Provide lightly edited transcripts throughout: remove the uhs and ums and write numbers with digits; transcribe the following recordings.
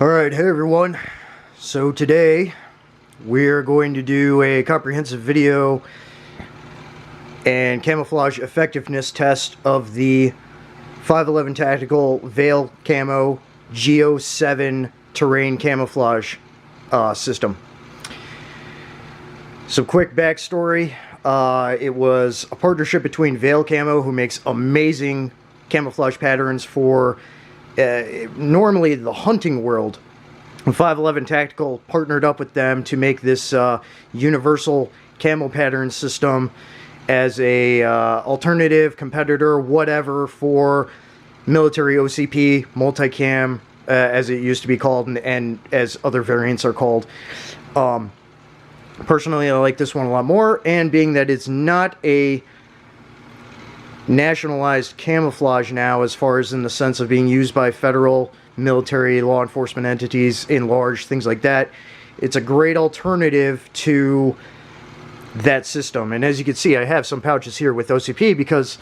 Alright, hey everyone. So today we're going to do a comprehensive video and camouflage effectiveness test of the 511 Tactical Veil Camo GEO7 Terrain Camouflage system. Some quick backstory. It was a partnership between Veil Camo, who makes amazing camouflage patterns for normally the hunting world. 511 Tactical partnered up with them to make this universal camo pattern system as a alternative competitor, whatever, for military OCP, multicam, as it used to be called, and as other variants are called. Personally, I like this one a lot more, and being that it's not a nationalized camouflage now, as far as in the sense of being used by federal, military, law enforcement entities in large, things like that, it's a great alternative to that system. And as you can see, I have some pouches here with OCP because,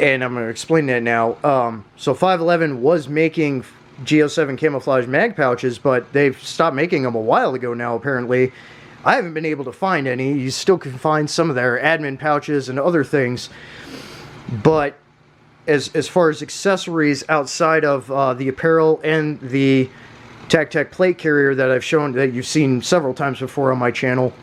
and I'm going to explain that now. So 511 was making GEO7 camouflage mag pouches, but they've stopped making them a while ago now, apparently. I haven't been able to find any. You still can find some of their admin pouches and other things, but as far as accessories outside of the apparel and the TacTac plate carrier that I've shown, that you've seen several times before on my channel,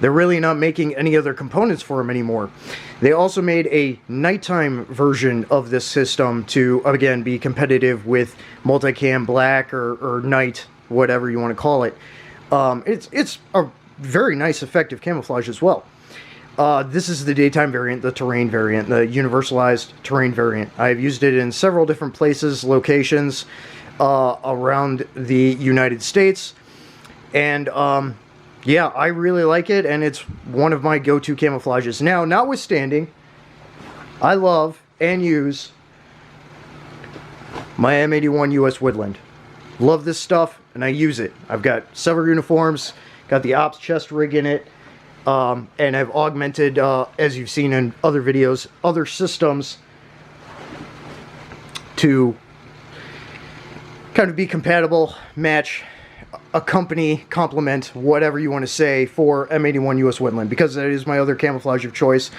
they're really not making any other components for them anymore. They also made a nighttime version of this system to, again, be competitive with multicam black or night, whatever you want to call it. It's a very nice, effective camouflage as well. This is the daytime variant, the terrain variant, the universalized terrain variant. I've used it in several different places, locations around the United States, and yeah, I really like it, and it's one of my go-to camouflages. Now, notwithstanding, I love and use my M81 US Woodland. Love this stuff, and I use it. I've got several uniforms, got the ops chest rig in it, and I've augmented, as you've seen in other videos, other systems to kind of be compatible, match, accompany, complement, whatever you want to say, for M81 US Woodland, because that is my other camouflage of choice,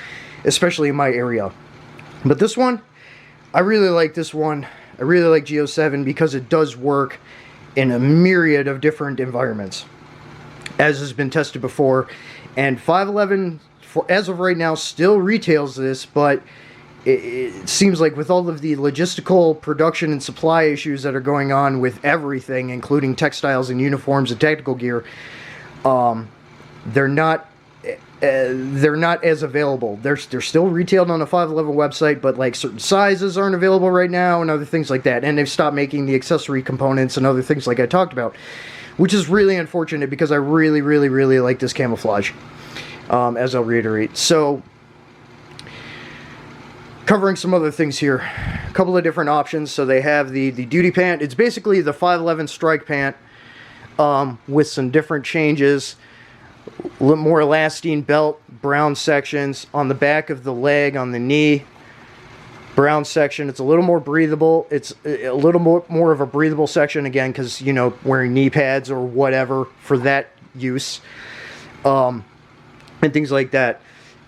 especially in my area. But this one, I really like this one. I really like GEO7 because it does work in a myriad of different environments, as has been tested before. And 511, as of right now, still retails this, but it seems like with all of the logistical production and supply issues that are going on with everything, including textiles and uniforms and tactical gear, they're not as available. They're still retailed on the 511 website, but like certain sizes aren't available right now and other things like that. And they've stopped making the accessory components and other things like I talked about, which is really unfortunate because I really, really, really like this camouflage, as I'll reiterate. So, covering some other things here, a couple of different options. So they have the duty pant. It's basically the 511 strike pant with some different changes. A little more elastine belt, brown sections on the back of the leg, on the knee, brown section. It's a little more breathable. It's a little more of a breathable section, again, because, you know, wearing knee pads or whatever for that use, and things like that.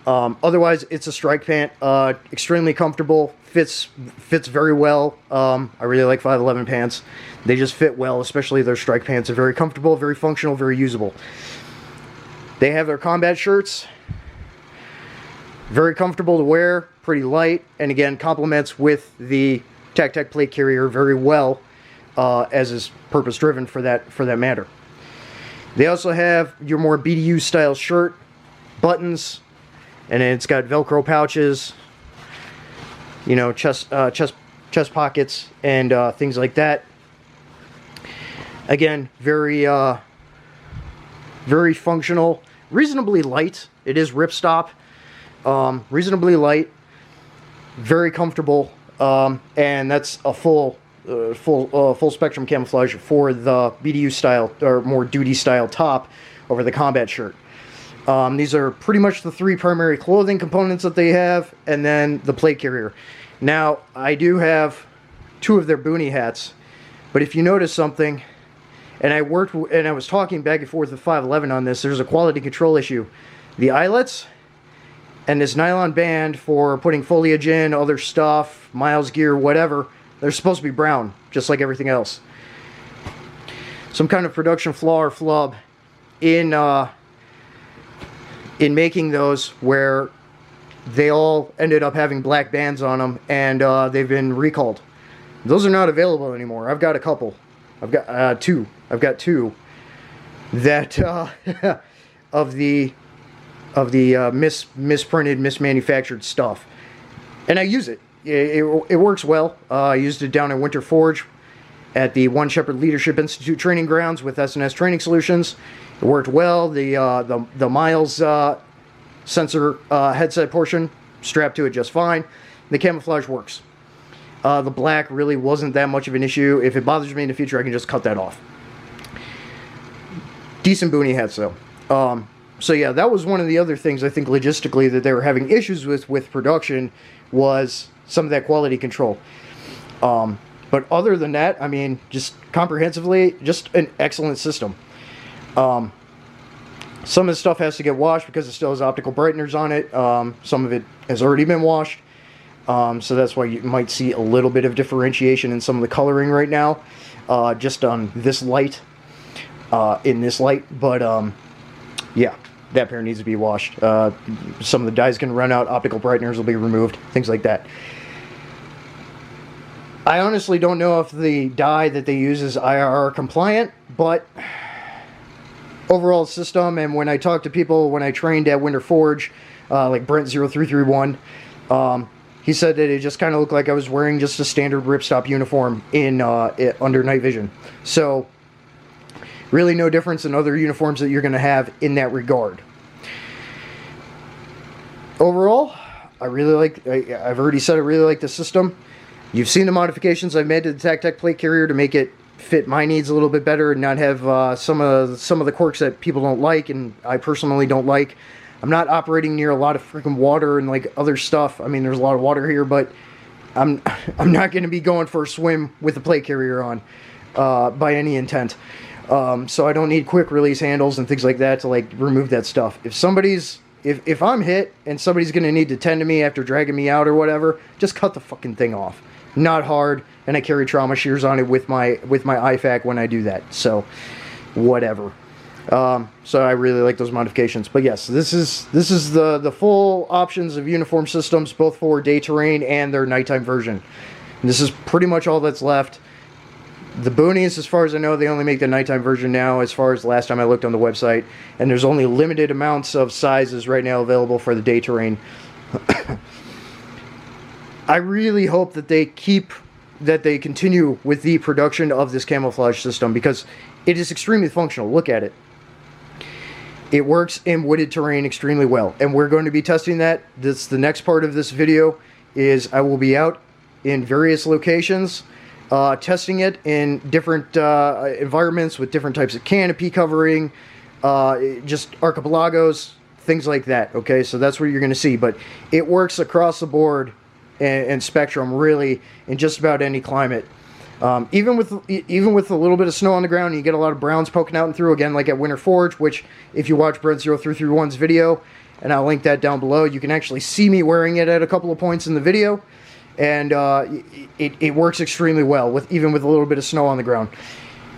Otherwise, it's a strike pant. Extremely comfortable. Fits very well. I really like 511 pants. They just fit well, especially their strike pants. Are very comfortable, very functional, very usable. They have their combat shirts. Very comfortable to wear, pretty light, and again, complements with the TacTac plate carrier very well, as is purpose-driven for that matter. They also have your more BDU style shirt, buttons, and it's got Velcro pouches, you know, chest pockets, and things like that. Again, very functional, reasonably light. It is ripstop. Reasonably light, very comfortable, and that's a full spectrum camouflage for the BDU style, or more duty style top over the combat shirt. These are pretty much the three primary clothing components that they have, and then the plate carrier. Now, I do have two of their boonie hats But if you notice something, and I was talking back and forth with 511 on this, there's a quality control issue. The eyelets and this nylon band for putting foliage in, other stuff, miles gear, whatever, they're supposed to be brown, just like everything else. Some kind of production flaw or flub in making those, where they all ended up having black bands on them, and they've been recalled. Those are not available anymore. I've got a couple. I've got two. I've got two that of the misprinted, mismanufactured stuff, and I use it. It works well. I used it down in Winter Forge at the One Shepherd Leadership Institute training grounds with SNS Training Solutions. It worked well. The miles sensor headset portion strapped to it just fine. The camouflage works. The black really wasn't that much of an issue. If it bothers me in the future, I can just cut that off. Decent boonie hats though. So yeah, that was one of the other things I think logistically that they were having issues with production, was some of that quality control. But other than that, I mean, just comprehensively, just an excellent system. Some of the stuff has to get washed because it still has optical brighteners on it. Some of it has already been washed. So that's why you might see a little bit of differentiation in some of the coloring right now, just on this light, in this light. But yeah, that pair needs to be washed. Some of the dyes can run out, optical brighteners will be removed, things like that. I honestly don't know if the dye that they use is IRR compliant, but overall system, and when I talk to people, when I trained at Winter Forge, like Brent0331, he said that it just kind of looked like I was wearing just a standard ripstop uniform in under night vision. So really no difference in other uniforms that you're going to have in that regard. Overall, I really like, I've already said I really like the system. You've seen the modifications I've made to the TacTac plate carrier to make it fit my needs a little bit better and not have some of the quirks that people don't like and I personally don't like. I'm not operating near a lot of freaking water and like other stuff. I mean, there's a lot of water here, but I'm not going to be going for a swim with the plate carrier on by any intent. So I don't need quick release handles and things like that to like remove that stuff. If I'm hit and somebody's going to need to tend to me after dragging me out or whatever, just cut the fucking thing off. Not hard, and I carry trauma shears on it with my IFAC when I do that. So whatever. So I really like those modifications. But yes, this is the full options of uniform systems, both for day terrain and their nighttime version. And this is pretty much all that's left. The boonies, as far as I know, they only make the nighttime version now, as far as the last time I looked on the website. And there's only limited amounts of sizes right now available for the day terrain. I really hope that they continue with the production of this camouflage system, because it is extremely functional. Look at it. It works in wooded terrain extremely well, and we're going to be testing that. The next part of this video is I will be out in various locations testing it in different environments with different types of canopy covering, just archipelagos, things like that. Okay, so that's what you're going to see, but it works across the board and spectrum, really, in just about any climate. Even with a little bit of snow on the ground, you get a lot of browns poking out and through, again, like at Winter Forge, which, if you watch Brent0331's video, and I'll link that down below, you can actually see me wearing it at a couple of points in the video, and it works extremely well, even with a little bit of snow on the ground.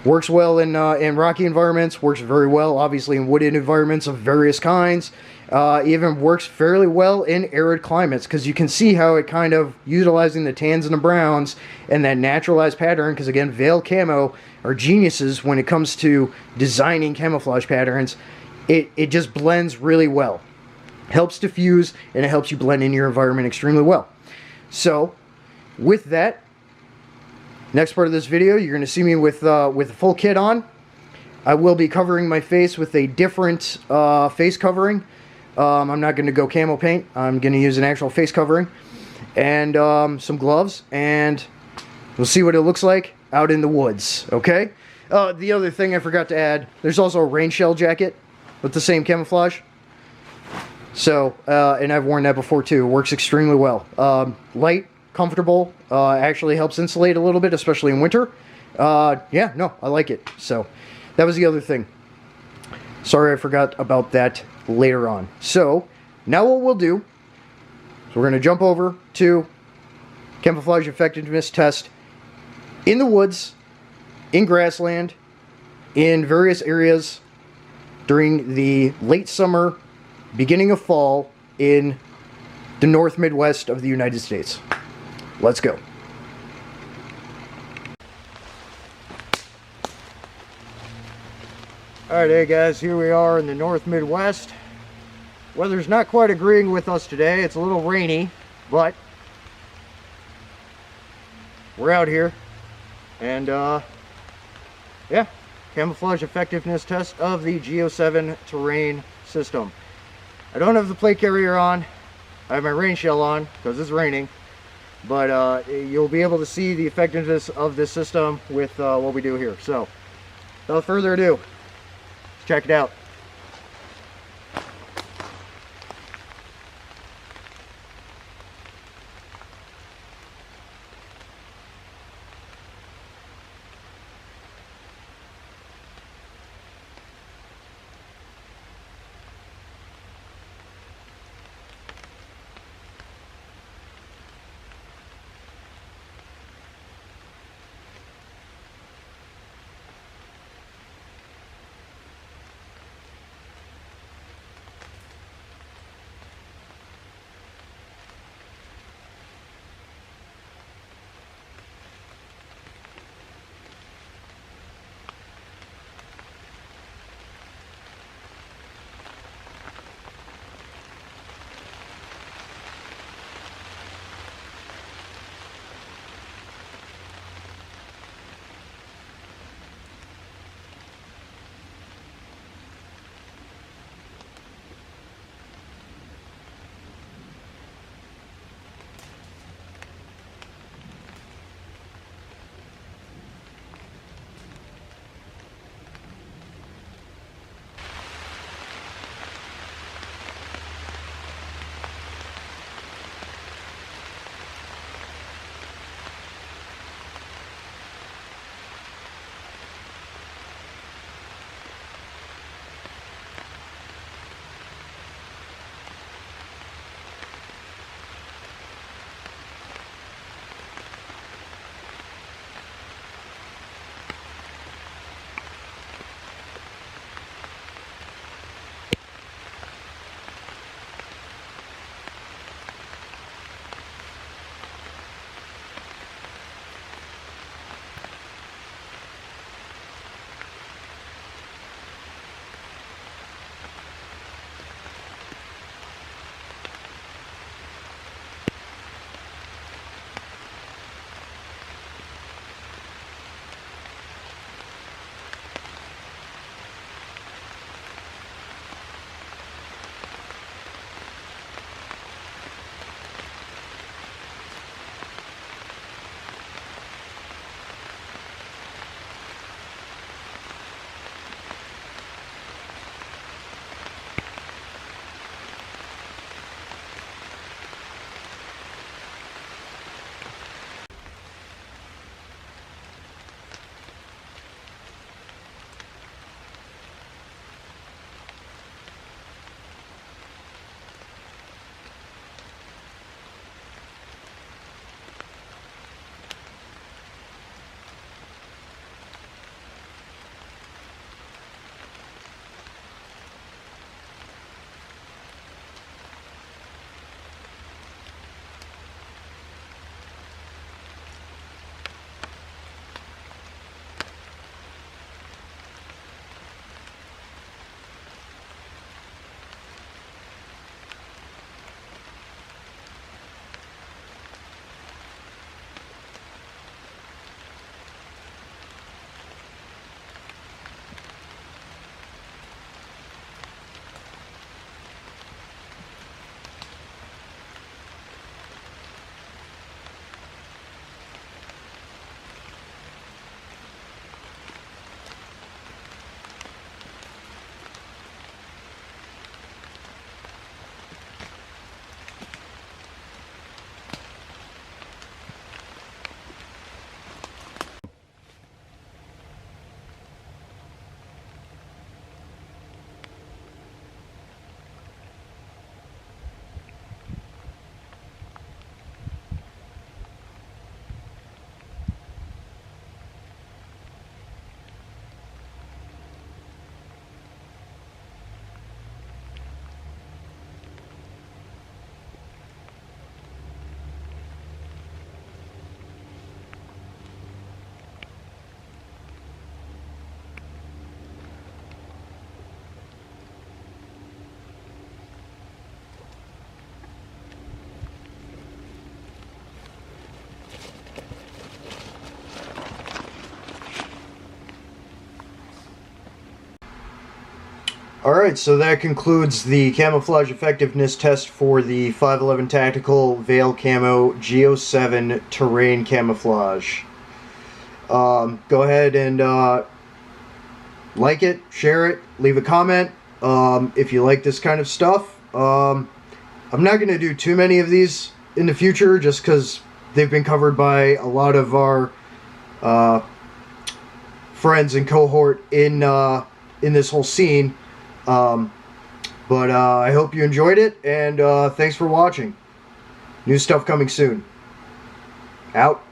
Works well in rocky environments, works very well, obviously, in wooded environments of various kinds. Even works fairly well in arid climates, because you can see how it kind of utilizing the tans and the browns and that naturalized pattern, because again, Veil Camo are geniuses when it comes to designing camouflage patterns. It just blends really well. Helps diffuse, and it helps you blend in your environment extremely well. So, with that, next part of this video, you're going to see me with a full kit on. I will be covering my face with a different face covering. I'm not going to go camo paint. I'm going to use an actual face covering and some gloves, and we'll see what it looks like out in the woods, okay? The other thing I forgot to add, there's also a rain shell jacket with the same camouflage. So, and I've worn that before too. It works extremely well. Light, comfortable, actually helps insulate a little bit, especially in winter. Yeah, no, I like it. So that was the other thing. Sorry, I forgot about that later on. So now what we'll do is we're going to jump over to camouflage effectiveness test in the woods, in grassland, in various areas during the late summer, beginning of fall in the North Midwest of the United States. Let's go. Alright, hey guys, here we are in the North Midwest. Weather's not quite agreeing with us today. It's a little rainy, but we're out here. And yeah, camouflage effectiveness test of the GEO7 terrain system. I don't have the plate carrier on. I have my rain shell on because it's raining. But you'll be able to see the effectiveness of this system with what we do here. So, without further ado, let's check it out. Alright, so that concludes the camouflage effectiveness test for the 511 Tactical Veil Camo GEO7 Terrain Camouflage. Go ahead and like it, share it, leave a comment if you like this kind of stuff. I'm not going to do too many of these in the future just because they've been covered by a lot of our friends and cohort in this whole scene. But I hope you enjoyed it, and thanks for watching. New stuff coming soon. Out.